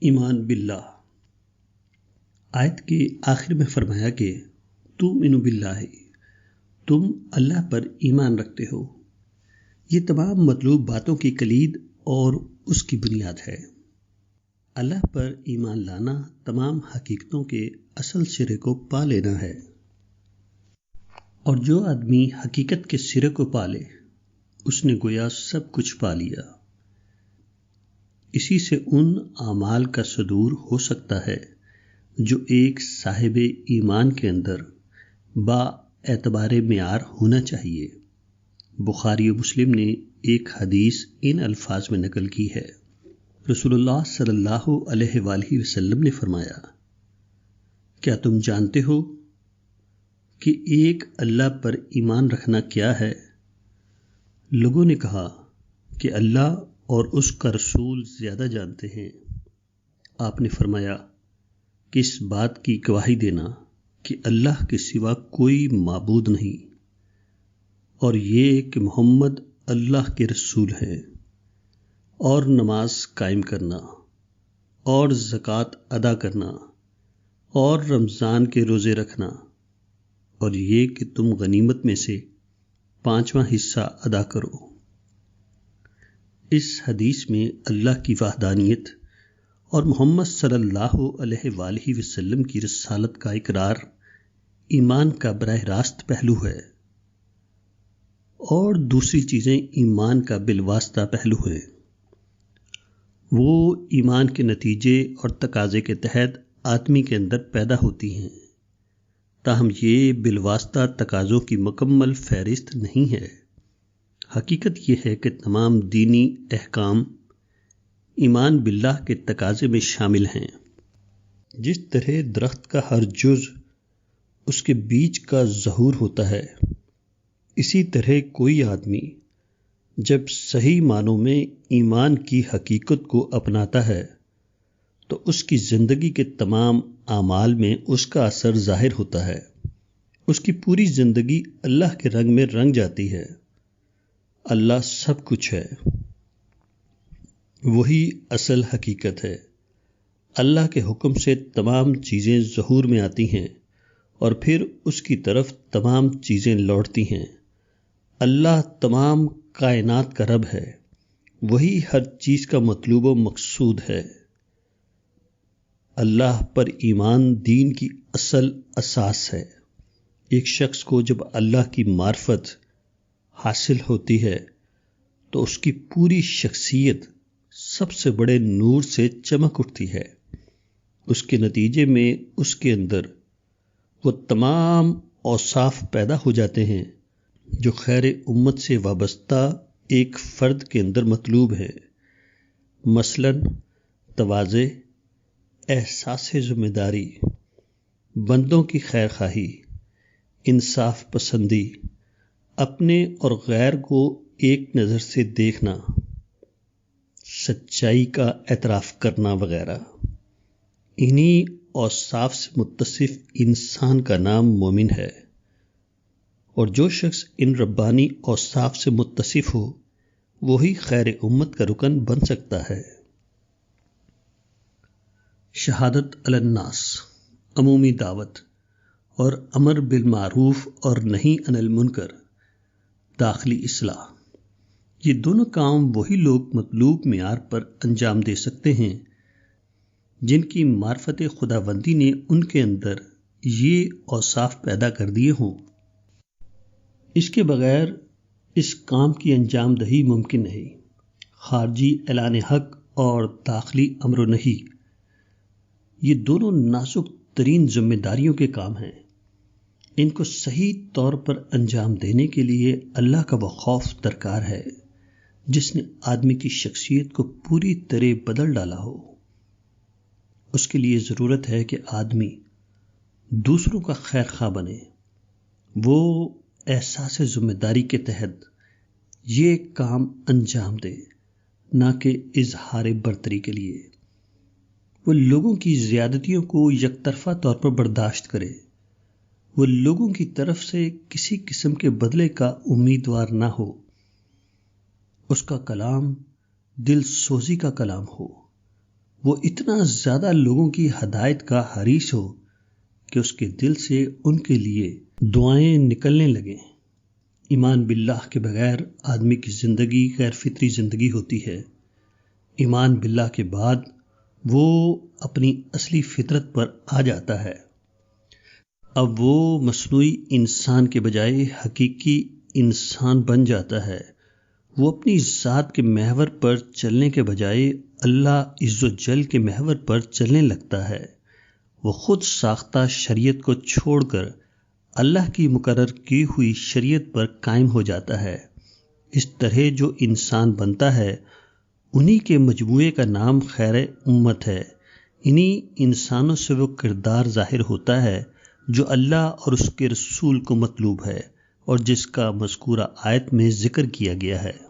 ایمان باللہ۔ آیت کے آخر میں فرمایا کہ تؤمنوا باللہ، تم اللہ پر ایمان رکھتے ہو۔ یہ تمام مطلوب باتوں کی کلید اور اس کی بنیاد ہے۔ اللہ پر ایمان لانا تمام حقیقتوں کے اصل سرے کو پا لینا ہے، اور جو آدمی حقیقت کے سرے کو پا لے اس نے گویا سب کچھ پا لیا۔ اسی سے ان اعمال کا صدور ہو سکتا ہے جو ایک صاحب ایمان کے اندر با اعتبار معیار ہونا چاہیے۔ بخاری و مسلم نے ایک حدیث ان الفاظ میں نقل کی ہے۔ رسول اللہ صلی اللہ علیہ وآلہ وسلم نے فرمایا، کیا تم جانتے ہو کہ ایک اللہ پر ایمان رکھنا کیا ہے؟ لوگوں نے کہا کہ اللہ اور اس کا رسول زیادہ جانتے ہیں۔ آپ نے فرمایا کہ اس بات کی گواہی دینا کہ اللہ کے سوا کوئی معبود نہیں، اور یہ کہ محمد اللہ کے رسول ہیں، اور نماز قائم کرنا، اور زکوٰۃ ادا کرنا، اور رمضان کے روزے رکھنا، اور یہ کہ تم غنیمت میں سے 5واں حصہ ادا کرو۔ اس حدیث میں اللہ کی وحدانیت اور محمد صلی اللہ علیہ وآلہ وسلم کی رسالت کا اقرار ایمان کا براہ راست پہلو ہے، اور دوسری چیزیں ایمان کا بالواسطہ پہلو ہیں۔ وہ ایمان کے نتیجے اور تقاضے کے تحت آدمی کے اندر پیدا ہوتی ہیں، تاہم یہ بالواسطہ تقاضوں کی مکمل فہرست نہیں ہے۔ حقیقت یہ ہے کہ تمام دینی احکام ایمان باللہ کے تقاضے میں شامل ہیں۔ جس طرح درخت کا ہر جز اس کے بیج کا ظہور ہوتا ہے، اسی طرح کوئی آدمی جب صحیح معنوں میں ایمان کی حقیقت کو اپناتا ہے تو اس کی زندگی کے تمام اعمال میں اس کا اثر ظاہر ہوتا ہے۔ اس کی پوری زندگی اللہ کے رنگ میں رنگ جاتی ہے۔ اللہ سب کچھ ہے، وہی اصل حقیقت ہے۔ اللہ کے حکم سے تمام چیزیں ظہور میں آتی ہیں اور پھر اس کی طرف تمام چیزیں لوٹتی ہیں۔ اللہ تمام کائنات کا رب ہے، وہی ہر چیز کا مطلوب و مقصود ہے۔ اللہ پر ایمان دین کی اصل اساس ہے۔ ایک شخص کو جب اللہ کی معرفت حاصل ہوتی ہے تو اس کی پوری شخصیت سب سے بڑے نور سے چمک اٹھتی ہے۔ اس کے نتیجے میں اس کے اندر وہ تمام اوصاف پیدا ہو جاتے ہیں جو خیر امت سے وابستہ ایک فرد کے اندر مطلوب ہے، مثلاً تواضع، احساس ذمہ داری، بندوں کی خیر خواہی، انصاف پسندی، اپنے اور غیر کو ایک نظر سے دیکھنا، سچائی کا اعتراف کرنا وغیرہ۔ انہی اوصاف سے متصف انسان کا نام مومن ہے، اور جو شخص ان ربانی اوصاف سے متصف ہو وہی خیر امت کا رکن بن سکتا ہے۔ شہادت علی الناس، عمومی دعوت، اور امر بالمعروف اور نہی عن المنکر، داخلی اصلاح، یہ دونوں کام وہی لوگ مطلوب معیار پر انجام دے سکتے ہیں جن کی معرفت خداوندی نے ان کے اندر یہ اوصاف پیدا کر دیے ہوں۔ اس کے بغیر اس کام کی انجام دہی ممکن نہیں۔ خارجی اعلان حق اور داخلی امر و نہی، یہ دونوں نازک ترین ذمہ داریوں کے کام ہیں۔ ان کو صحیح طور پر انجام دینے کے لیے اللہ کا وہ خوف درکار ہے جس نے آدمی کی شخصیت کو پوری طرح بدل ڈالا ہو۔ اس کے لیے ضرورت ہے کہ آدمی دوسروں کا خیر خواہ بنے۔ وہ احساس ذمہ داری کے تحت یہ کام انجام دے، نہ کہ اظہار برتری کے لیے۔ وہ لوگوں کی زیادتیوں کو یک طرفہ طور پر برداشت کرے۔ وہ لوگوں کی طرف سے کسی قسم کے بدلے کا امیدوار نہ ہو۔ اس کا کلام دل سوزی کا کلام ہو۔ وہ اتنا زیادہ لوگوں کی ہدایت کا حریص ہو کہ اس کے دل سے ان کے لیے دعائیں نکلنے لگیں۔ ایمان باللہ کے بغیر آدمی کی زندگی غیر فطری زندگی ہوتی ہے۔ ایمان باللہ کے بعد وہ اپنی اصلی فطرت پر آ جاتا ہے۔ اب وہ مصنوعی انسان کے بجائے حقیقی انسان بن جاتا ہے۔ وہ اپنی ذات کے محور پر چلنے کے بجائے اللہ عز و جل کے محور پر چلنے لگتا ہے۔ وہ خود ساختہ شریعت کو چھوڑ کر اللہ کی مقرر کی ہوئی شریعت پر قائم ہو جاتا ہے۔ اس طرح جو انسان بنتا ہے انہی کے مجموعے کا نام خیر امت ہے۔ انہی انسانوں سے وہ کردار ظاہر ہوتا ہے جو اللہ اور اس کے رسول کو مطلوب ہے اور جس کا مذکورہ آیت میں ذکر کیا گیا ہے۔